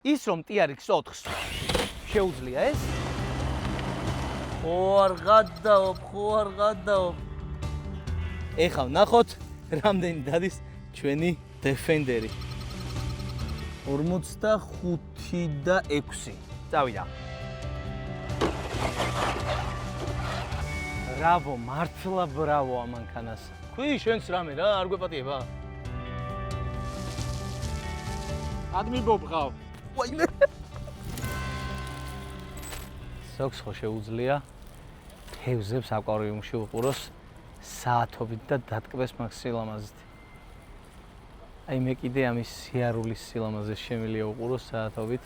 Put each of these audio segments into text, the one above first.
ის რომ TRX 4-ს შეუძლია ეს? ხო არ გადაობ. ეხლა ვნახოთ რამდენი დადის ჩვენი Defender-ი. 45 და 6. წავიდა. ბრავო, მართლა ბრავო ამანქანას. ქვი შენს რამე რა, არ გვეპატიება? ადმიბობღავ. ვაიმე. სოქს ხო შეუძლია თევზებს აკვარიუმში უყუროს საათობით და დატკბეს მაგ სილამაზით. აი მე კიდე ამის სიარულის სილამაზეს შემიძლია უყუროს საათობით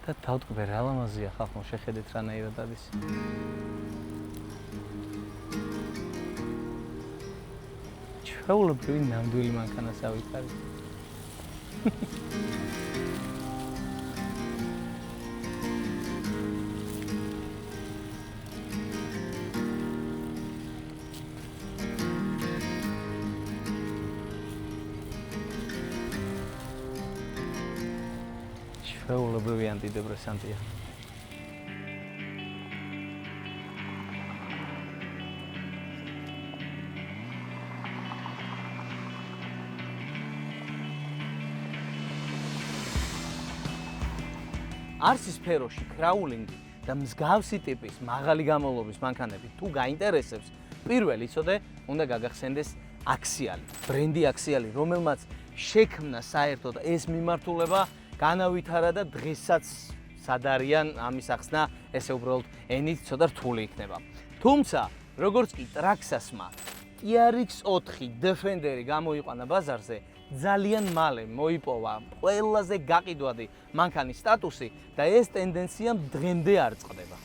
და დავტკბე რა ლამაზია ხალხო, შეხედეთ რანაირად არის. ჩვეულებრივი ნამდვილი მანქანას ავიტარი. ჩვეულებრივი ანტიდეპრესანტია. არსის სფეროში კრაულინგი და მსგავსი ტიპის მაღალი გამავლობის მანქანები თუ გაინტერესებს, პირველ იცოდე უნდა გაგახსენდეს Axial, ბრენდი Axial, რომელმაც შექმნა საერთოდ ეს მიმართულება, განავითარა და დღესაც სად არიან ამის ახსნა, ესე უბრალოდ ენით ცოტა რთული იქნება. თუმცა, როგორც კი Traxxas-მა TRX 4 Defender-ი გამოიყვანა ბაზარზე, ძალიან მალე მოიპოვა ყველაზე გაყიდვადი მანქანის სტატუსი და ეს ტენდენცია დღემდე არ წყდება.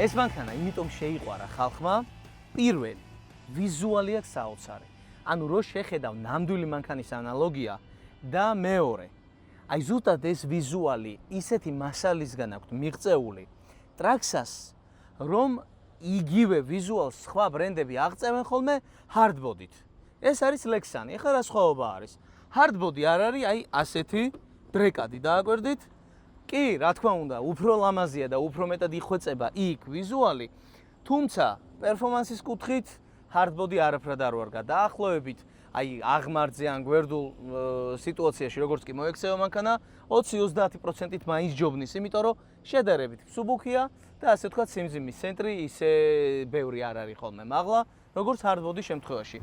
ეს მანქანა იმიტომ შეიყვარა ხალხმა, პირველი, ვიზუალი აქვს საოცარი. ანუ რო შეხედავ ნამდვილი მანქანის ანალოგია და მეორე, აი ზუსტად ეს ვიზუალი ისეთი მასალისგან აქვს მიღწეული Traxxas, რომ იგივე ვიზუალს სხვა ბრენდები აღწევენ ხოლმე hardbody-ით. ეს არის Lexan. ეხლა რა სხვაობა არის? Hardbody არ არის აი ასეთი ბრეკადი დააკვირდით? კი, რა თქმა უნდა, უფრო ლამაზია და უფრო მეტად იხვეწება იქ ვიზუალი, თუმცა პერფორმანსის კუთხით hardbody არაფრად არ ვარ გადაახლოებით, აი აღმართზე ან გვერდულ სიტუაციაში როგორც კი მოექცევა მანქანა 20-30%-ით მაინც ჯობნის, იმიტომ რომ შედარებით მსუბუქია და ასე ვთქვათ სიმძიმის ცენტრი ისე ბევრი არ არის ხოლმე მაღლა, როგორც hardbody შემთხვევაში.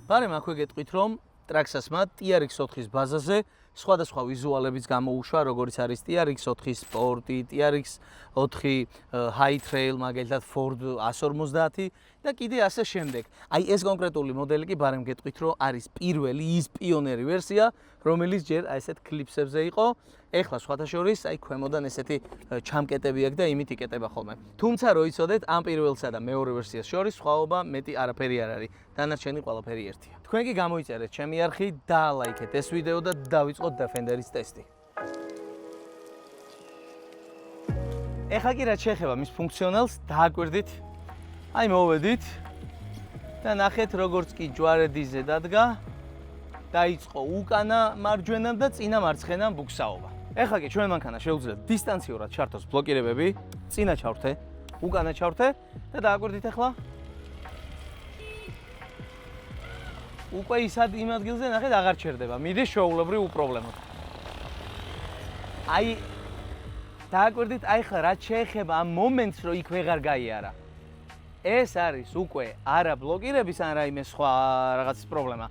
ბარემ აქვე გეტყვით რომ Traxxas-მა TRX 4-ის ბაზაზე სხვადასხვა ვიზუალებიც გამოუშვა, როგორც არის TRX 4 Sport, TRX 4 High Trail, მაგალითად Ford 150 და კიდე ასე შემდეგ. აი ეს კონკრეტული მოდელი კი ბარემ გეტყვით რომ არის პირველი ის პიონერი ვერსია, რომელიც ჯერ აი ესეთ კლიპსებზე იყო. ეხლა სხვათა შორის აი ქვემოდან ესეთი ჩამკეტები აქვს და იმით იკეტება ხოლმე. თუმცა რო იცოდეთ, ამ პირველსა და მეორე ვერსიას შორის სხვაობა მეტი არაფერი არ არის. დანარჩენი ყველაფერი ერთია. თქვენ კი გამოიწერეთ ჩემი არხი, დაალაიქეთ ეს ვიდეო და დავიწყოთ Defender-ის ტესტი. ეხლა კი რაც შეეხება მის ფუნქციონალს, დააკვირდით. აი მოვედით და ნახეთ როგორც კი ჯვარედინზე დადგა, დაიწყო უკანა მარჯვენამ და წინა მარცხენამ ბუქსაობა. ეხლა კი ჩვენ მანქანა შეუძლიათ დისტანციურად ჩართოს ბლოკირებები, წინა ჩავრთე, უკანა ჩავრთე და დააკვირდით ახლა. უკვე ისად იმ ადგილზე ნახეთ აღარ ჩერდება, მიდის შეუულებრივ უპრობლემოდ. აი დააკვირდით, აი ხა რაც შეეხება ამ მომენტს, რომ იქ ვეღარ გაიარა. ეს არის უკვე არა ბლოკირების ან რაიმე სხვა რაღაცის პრობლემა.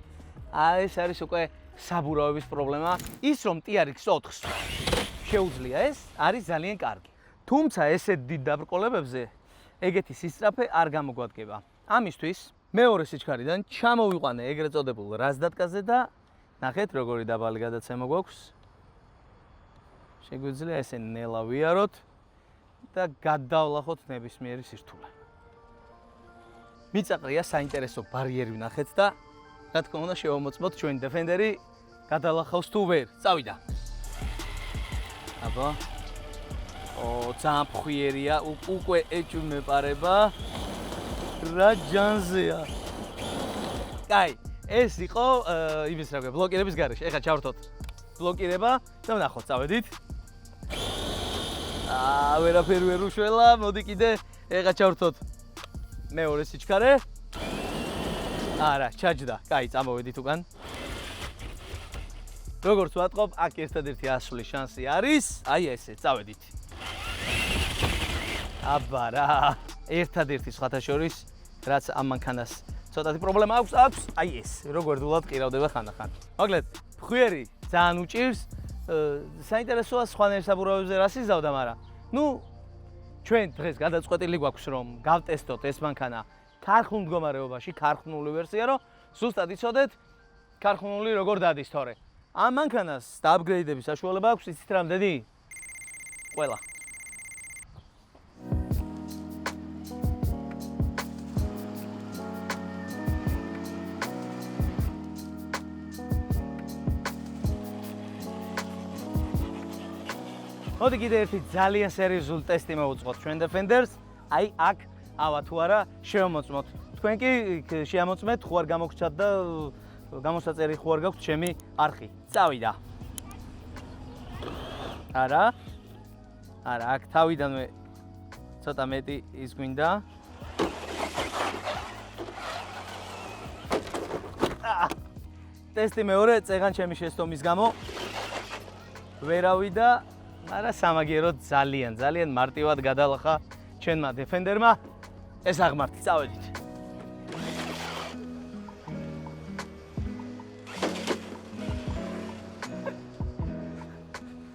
ეს არის უკვე საბურავების პრობლემა. ის რომ TRX 4-ს შეუძლია ეს, არის ძალიან კარგი. თუმცა ესეთ დიდ დაბრკოლებებზე ეგეთი სისწრაფე არ გამოგვადგება. ამისთვის მეორე სიჩქარიდან ჩამოვიყვანე ეგრეთ წოდებულ რაზდატკაზე და ნახეთ როგორი დაბალი გადაცემა გვაქვს. შეგვიძლია ესე ნელა ვიაროთ და გადავლახოთ ნებისმიერი სირთულე. მიწაყრია საინტერესო ბარიერი ვნახეთ და რა თქმა უნდა შევამოწმოთ ჩვენი დეფენდერი გადალახავს თუ ვერ. წავიდა. აბა. ძალიან ფხვიერია, უკვე ეჭვმეპარება. რა ჯანზეა. კაი, ეს იყო იმის რა ქვია, ბლოკირების გარეშე. ეხლა ჩავრთოთ ბლოკირება და ვნახოთ, წავედით. ვერაფერი ვერ უშველა, მოდი კიდე ეხლა ჩავრთოთ მეორე სიჩქარე. არა, ჩაჯდა. კაი, წამოვედით უკან. როგორც ვატყობ, აქ ერთადერთი ასვლის შანსი არის. აი ესე, წავედით. აბა რა, ერთადერთი სხვათა შორის, რაც ამ მანქანას ცოტათი პრობლემა აქვს, აი ეს, როგორ დულად ყირავდება ხანდახან. მოკლედ, ფხვიერი ძალიან უჭირს. საინტერესოა სხვანაირ საბურავებზე რა სიზავდა, მაგრამ ნუ ჩვენ დღეს გადაწყვეტილი გვაქვს, რომ გავტესტოთ ეს მანქანა ქარხნულ მდგომარეობაში, ქარხნული ვერსია, რომ ზუსტად იცოდეთ ქარხნული როგორ დადის თორე. ამ მანქანას დააპგრეიდების საშუალება აქვს, იცით რამდენი? ყველა. მოდი კიდე ერთი ძალიან სერიოზული ტესტი მოვუძღოთ ჩვენ დეფენდერს. აი აქ ავა თუ არა შევამოწმოთ. თქვენ კი შეამოწმეთ, ხო არ გამოგჩათ და გამოსაწერი ხო არ გაქვთ ჩემი არხი. წავიდა. არა. არა, აქ თავიდანვე ცოტა მეტი ის გვინდა. ტესტი მეორე, წეღან ჩემი შეცდომის გამო ვერავიდა, არა სამაგიეროდ ძალიან მარტივად გადალახა ჩვენმა დეფენდერმა. ეს აღმართი, წავედით.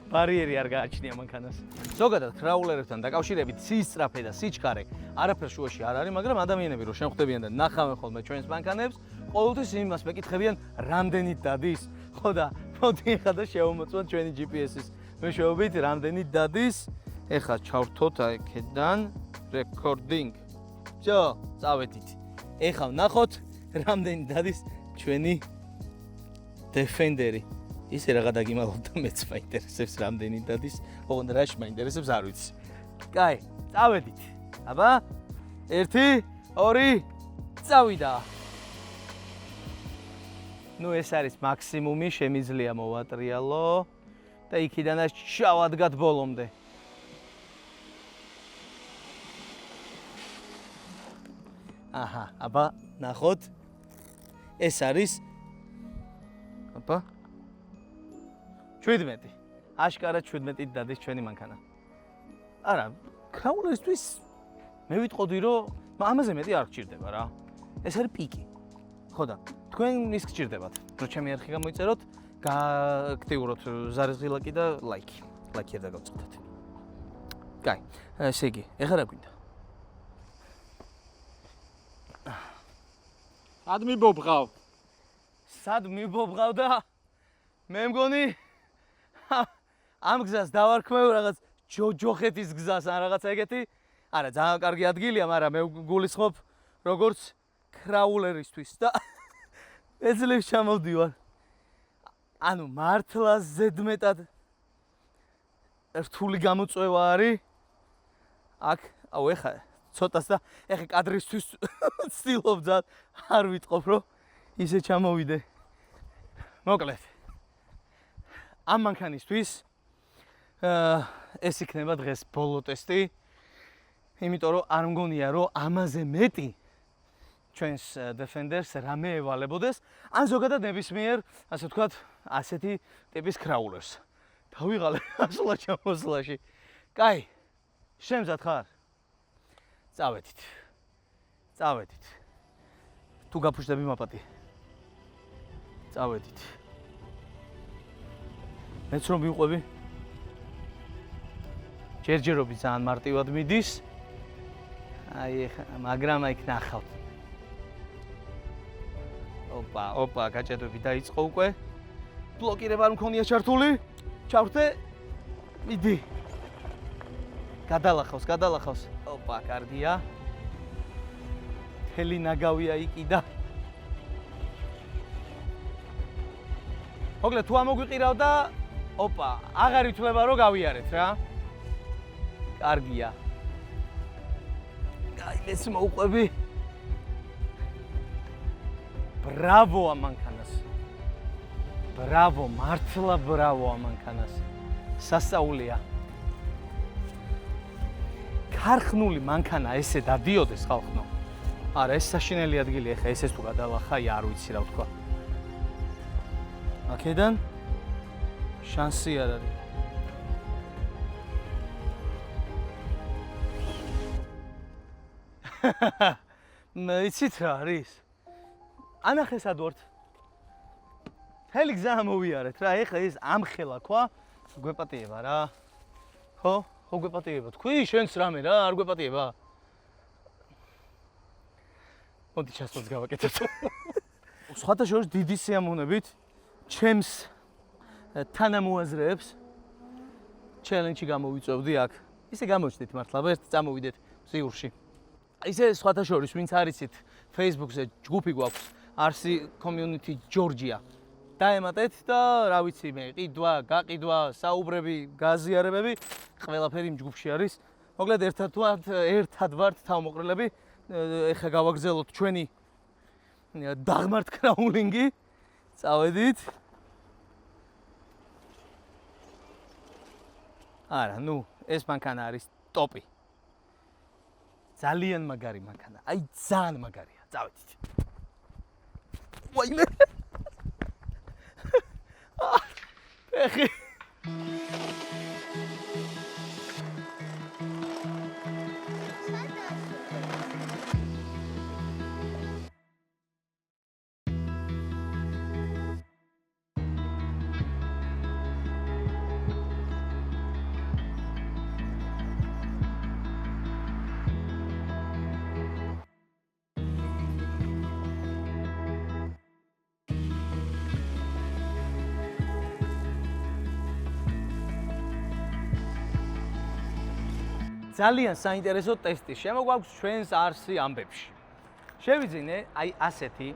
ბარიერი არ გააჩნია მანქანას. ზოგადად კრაულერებთან დაკავშირებით სისწრაფე და სიჩქარე არაფერ შუაში არ არის, მაგრამ ადამიანები რო შეხვდებიან და ნახავენ ხოლმე ჩვენს მანქანებს, ყოველთვის იმას მეკითხებიან, რამდენით დადის. ხო და მოდი ეხლა და შევამოწმოთ ჩვენი GPS-ის მეშვეობით, რამდენით დადის. ეხლა ჩავრთოთ აი აქედან recording. всё, წავედით. ეხლა ვნახოთ, რამდენით დადის ჩვენი დეფენდერი. ისე რაღა დაგიმალოთ და მეც მაინტერესებს რამდენი დადის, ოღონდ რაში მაინტერესებს არ ვიცი. კაი, წავედით. აბა, 1, 2, წავიდა. ნუ ეს არის მაქსიმუმი, შემიძლია მოვატრიალო და იქიდანაც ჩავადგათ ბოლომდე. აჰა, აბა, ნახოთ. ეს არის აბა 17. აშკარად 17-ით დადის ჩვენი მანქანა. არა, კრაულერისთვის მე ვიტყოდი, რომ ამაზე მეტი არ გჭირდება რა. ეს არის პიკი. ხო და თქვენ ის გჭირდებათ, რომ ჩემი არხი გამოიწეროთ, გააქტიუროთ ზარზი ლაიკი და ლაიკი. ლაიკი არ დაგავწყდეთ. კაი, ესე იგი, ეხლა რა გვინდა? სად მიბობღავ? სად მიბობღავ და მე მგონი ამ გზას დავარქმევ რაღაც ჯოხეთის გზას ან რაღაც ეგეთი. არა, ძალიან კარგი ადგილია, მაგრამ მე გულისხმობ როგორც კრაულერისთვის და ეძლევს ჩამოვდივარ. ანუ მართლა ზედმეტად რთული გამოწვევა არის. აქ, აუ ეხა ცოტას და ეხა კადრისთვის ვცდილობ ძალიან არ ვიტყობ, რომ ისე ჩამოვიდე. მოკლედ. ამ მანქანისთვის ეს იქნება დღეს ბოლო ტესტი. იმიტომ რომ არ მგონია რომ ამაზე მეტი ჩვენს დეფენდერს რამე ევალებოდეს, ან ზოგადად ნებისმიერ, ასე ვთქვათ, ასეთი ტიპის კრაულერს. დავიღალე ასვლა ჩამოსვლაში. კაი, შემზად ხარ? წავედით. წავედით. თუ გაფუჭდები მაპატი. წავედით. მეც რომ ვიყვები. ჯერჯერობი ძალიან მარტივად მიდის. აი ეხა, მაგრამ აი ნახავთ. ოპა, გაჭედვები დაიწყო უკვე. ბლოკირება არ მქონია ჩართული. ჩავრთე. მიდი. გადალახავს. ოპა, კარგია. მთელი ნაგავია იქი და მოკლედ თუ ამოგვიყირავ და ოპა, აღარ ითვლება რომ გავიარეთ რა. კარგია. აი ეს მოუყვები. ბრავო ამანქანას. ბრავო, მართლა ბრავო ამანქანას. სასწაულია. ქარხნული მანქანა ესე დადიოდეს ხალხო. არა, ეს საშინელი ადგილია ხა, ესეც თუ გადალახა, არ ვიცი რა ვთქვა. აქედან შანსი არ არის. იცით რა არის? ანახეს ადვართ. მთელი გზა ამოვიარეთ რა, ეხლა ეს ამხელა ქვა, გვეპატიება რა. ხო გვეპატიება. თქვი შენს რამე რა, არ გვეპატიება. მოდი ჩასწორს გავაკეთოთ. სხვათა შორის დიდი სიამოვნებით ჩემს თანამოაზრეებს ჩელენჯი გამოვიწევდი აქ. ისე გამოჩნდით მართლა, ერთ წამოვიდეთ ზიურში. ისე სხვათა შორის ვინც არიცით, Facebook-ზე ჯგუფი გვაქვს, არსი community Georgia. დაემატეთ და რა ვიცი მე, ყიდვა, გაყიდვა, საუბრები, გაზიარებები, ყველაფერი იმ ჯგუფში არის. მოკლედ ერთად ვართ თავმოყრილები. ეხლა გავაგზავნოთ ჩვენი დაღმართ კრაულინგი. წავედით. არა, ნუ ეს მანქანა არის ტოპი. ძალიან მაგარი მანქანა. აი ძალიან მაგარია. წავედით. ვაიმე. ეხი. ძალიან საინტერესო ტესტი შემოგვაქვს ჩვენს არსი ამბებში. შევიძინე აი ასეთი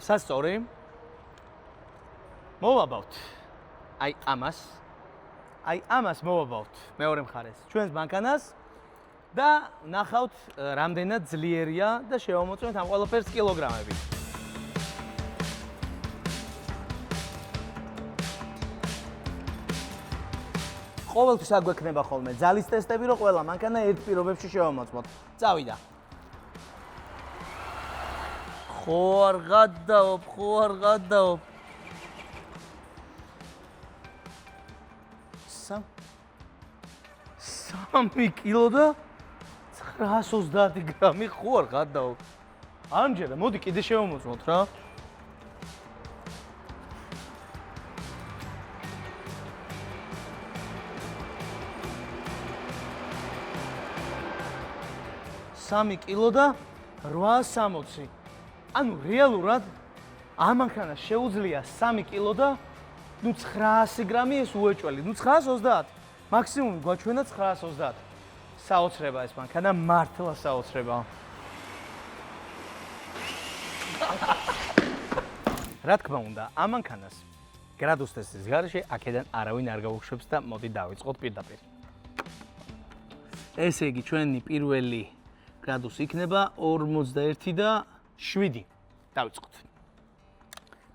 სასწორი. მოვაბავთ. აი ამას მოვაბავთ მეორე მხარეს. ჩვენს მანქანას და ნახავთ რამდენად ძლიერია და შევამოწმეთ ამ ყველაფერს კილოგრამებით. ყოველთვის აგვექნება ხოლმე ძალის ტესტები, რომ ყველა მანქანა ერთ პირობებში შევამოწმოთ. წავიდა. ხო არ გადაობ. 3 კილო და 930 გრამი ხო არ გადაობ. ამჯერა, მოდი კიდე შევამოწმოთ რა. სამი კილო და 860. ანუ რეალურად ამ მანქანას შეუძლია 3 კილო და 900 გრამი ეს უეჭველი. 930. მაქსიმუმი გვაჩვენა 930. საოცრება ეს მანქანა, მართლა საოცრება. რა თქმა უნდა, ამ მანქანას გრადუს ტესტის გარეშე აქედან არავინ არ გაუშვებს და მოდი დავიწყოთ პირდაპირ. ესე იგი ჩვენი პირველი გრადუსი იქნება 41 და 7. დავიწყოთ.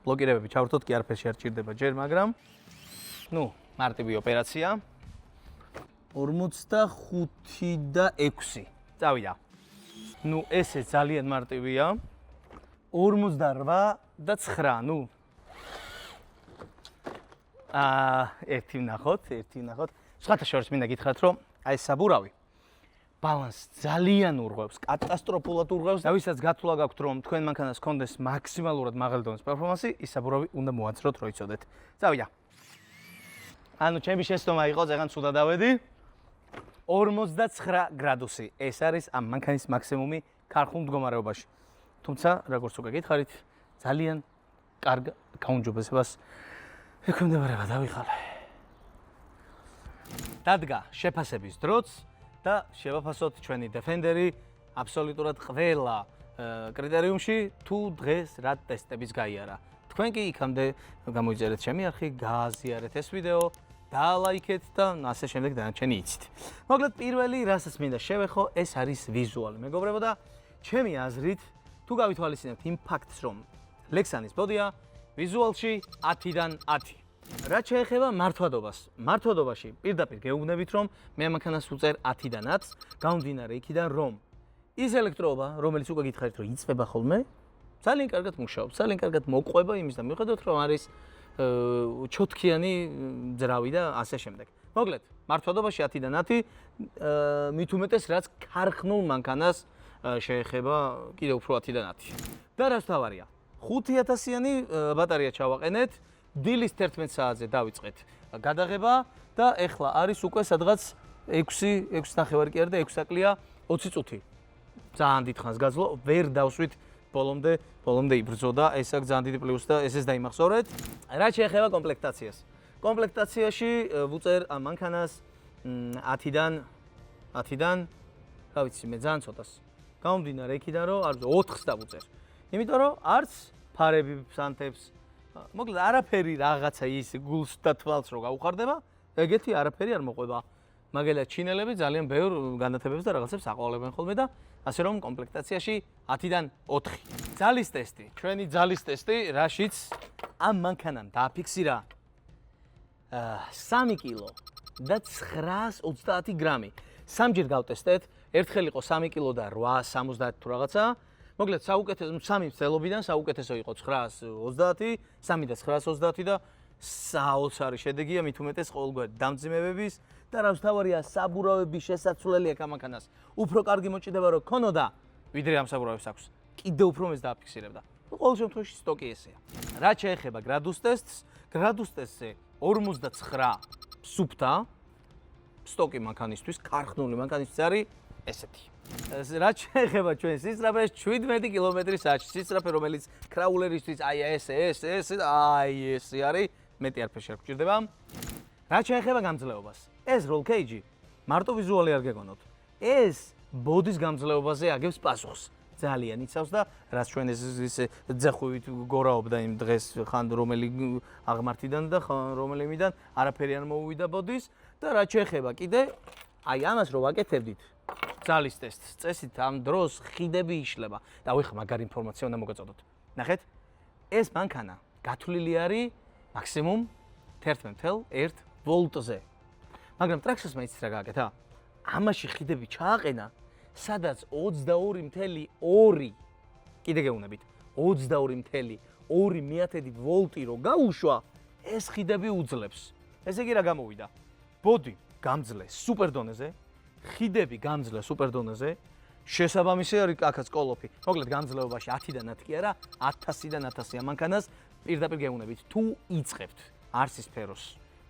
ბლოკირებები ჩავერთოთ, კი არაფერი არ ჭირდება ჯერ, მაგრამ ნუ, მარტივი ოპერაცია. 45 და 6. წავიდა. ნუ, ესე ძალიან მარტივია. 48 და 9, ნუ. ერთი ვნახოთ. სხვათა შორის მინდა გითხრათ, რომ აი ეს საბურავი ბალანს ძალიან ურღვევს, კატასტროფულად ურღვევს. და ვისაც გათვლა გაქვთ, რომ თქვენ მანქანას ჰქონდეს მაქსიმალურად მაღალი დონის პერფორმანსი, ის საბურავი უნდა მოაცროთ, რო იცოდეთ. წავიდა. ანუ ჩემი შეცდომა იყო, ზეგან ცუდად დავედი. 49 გრადუსი. ეს არის ამ მანქანის მაქსიმუმი ქარხნულ მდგომარეობაში. თუმცა, როგორც უკვე გითხარით, ძალიან კარგ გაუმჯობესებას ექვემდებარება, დავიხალე. დადგა შეფასების დროც და შევაფასოთ ჩვენი Defender-ი აბსოლუტურად ყველა კრიტერიუმში თუ დღეს რა ტესტების გაიარა. თქვენ კი იქამდე გამოიწერეთ ჩემი არხი, გააზიარეთ ეს ვიდეო, დაალაიქეთ და ასე შემდეგ დანარჩენი იცით. მოკლედ პირველი, რასაც მინდა შევეხო, ეს არის ვიზუალი. მეგობრებო და ჩემი აზრით, თუ გავითვალისწინებთ იმ ფაქტს, რომ ლექსანის ბოდია ვიზუალში 10-დან 10. რაც შეეხება მართვადობას. მართვადობაში პირდაპირ გეუბნებით, რომ მე მანქანას უწერ 10-დან 10-ს, გამომდინარე იქიდან, რომ ის ელექტროობა, რომელიც უკვე გითხარით, რომ იწება ხოლმე, ძალიან კარგად მუშაობს, ძალიან კარგად მოყვება იმის და მიუხედავად, რომ არის ჩოთქიანი ძრავი და ასე შემდეგ. მოკლედ, მართვადობაში 10-დან 10, მით უმეტეს რაც ქარხნულ მანქანას შეეხება კიდევ უფრო 10-დან 10. და რაც თავარია, 5000-იანი ბატარეა ჩავაყენეთ, დილის 11 საათზე დავიწყეთ გადაღება და ეხლა არის უკვე სადღაც 6.5 კი არა და 6 საკლია 20 წუთი. ძალიან დიდ ხანს გაძლო, ვერ დავსვით ბოლომდე იბრძო და ეს აქ ძალიან დიდი პლუსი და ესეც დაიმახსოვრეთ. რაც შეეხება კომპლექტაციას. კომპლექტაციაში ვუწერ ამ მანქანას 10-დან, რა ვიცი, მე ძალიან ცოტას. გამომდინარე იქიდან, რომ არ 4-ს დავუწერ. იმიტომ რომ არც ფარები ფსანთებს, მოკლედ არაფერი რაღაცა ის გულს და თვალს რო გაუხარდება, ეგეთი არაფერი არ მოყვება. მაგალითად ჩინელები ძალიან ბევრ განათებებს და რაღაცებს აყოლებენ ხოლმე და ასე რომ კომპლექტაციაში 10-დან 4. ძალის ტესტი, ჩვენი ძალის ტესტი, რაშიც ამ მანქანამ დააფიქსირა 3 კილო და 930 გრამი. სამჯერ გავტესტეთ, ერთხელ იყო 3 კილო და 870 თუ რაღაცა. მოკლედ საუკეთესო 3 მცდელობიდან საუკეთესო იყო 930, 3 და 930 და საოცარი შედეგია, მით უმეტეს ყოველგვარი დამძიმებების და რაც თავარია საბურავების შესაძლებელი აქ ამანქანას. უფრო კარგი მოჭიდება რო ქონოდა, ვიდრე ამ საბურავებს აქვს. კიდევ უფრო მეც დააფიქსირებდა. ყოველ შემთხვევაში სტოკი ესეა. რაც შეეხება გრადუს ტესტს, გრადუს ტესტზე 49 სუფთა სტოკი მანქანისთვის, ქარხნული მანქანისთვის არის ესეთი. რაც შეეხება ჩვენ სისწრაფეს 17 კმ/სთ. სისწრაფე, რომელიც კრაულერისთვის აი ეს არის, მეტი არაფერი არ გჭირდება. რაც შეეხება გამძლეობას, ეს roll cage მარტო ვიზუალი არ გეგონოთ. ეს ბოდის გამძლეობაზე აგებს პასუხს. ძალიან იცავს და რაც ჩვენ ეს ძახვივით გორაობდა იმ დღეს ხან რომელი აღმართიდან და რომელიმიდან არაფერი არ მოუვიდა ბოდის და რაც შეეხება კიდე აი ამას რო ვაკეთებდით ძალის ტესტს, წესით ამ დროს ხიდები იშლება და ვიხ მაგარი ინფორმაცია უნდა მოგეწოდოთ. ნახეთ, ეს მანქანა გათვლილი არის მაქსიმუმ 11.1 ვოლტზე. მაგრამ ტრაქტორს მაინც რა გააკეთა? ამაში ხიდები ჩააყენა, სადაც 22.2 კიდე გეუბნებით, 22.2 ვოლტი რო გაუშვა, ეს ხიდები უძლებს. ესე იგი რა გამოვიდა? ბოდი გამძლე სუპერ დონეზე, ხიდები გამძლე სუპერ დონეზე, შესაბამისი არის აქაც კოლოფი. მოკლედ გამძლეობაში 10-დან 10 კი არა, 1000-დან 1000 ამანქანას პირდაპირ გეუბნებით, თუ იწყებთ არსის სფეროს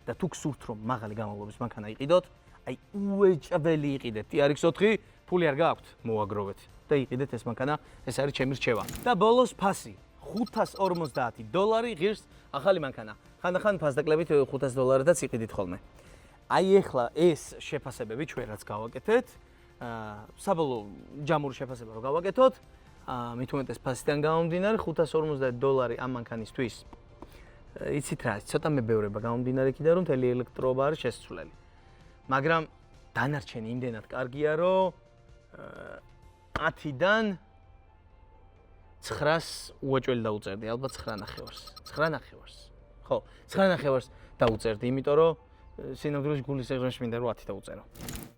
და თუ გსურთ რომ მაღალი გამავლობის მანქანა იყიდოთ, აი უეჭველი იყიდეთ TRX-4, ფული არ გააქვთ, მოაგროვეთ და იყიდეთ ეს მანქანა, ეს არის ჩემი რჩევა. და ბოლოს ფასი, $550 ღირს ახალი მანქანა. ხანდახან ფასდაკლებით $500-დან იყიდით ხოლმე. აი ეხლა ეს შეფასებები ჩვენ რაც გავაკეთეთ, საბოლოო ჯამური შეფასება რო გავაკეთოთ, მით უმეტეს ფასიდან გამომდინარე $550 ამ მანქანისთვის. იცით რა, ცოტა მებევრება გამომდინარე იქიდან რომ მთელი ელექტროობა არის შესცვლელი. მაგრამ დანარჩენი იმდენად კარგია რომ 10-დან 900 უეჭველი დაუწერდი, ალბათ 9.5-ს. ხო, 9.5-ს დაუწერდი, იმიტომ რომ სინამდვილეში გულის სიღრმეში მინდა რომ 10 დაუწერო.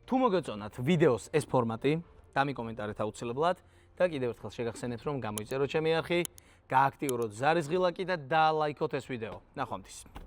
თუ მოგეწონათ ვიდეოს ეს ფორმატი, დამიკომენტარეთ აუცილებლად და კიდევ ერთხელ შეგახსენებთ რომ გამოიწეროთ ჩემი არხი, გააქტიუროთ ზარის ღილაკი და დალაიქოთ ეს ვიდეო. ნახვამდის.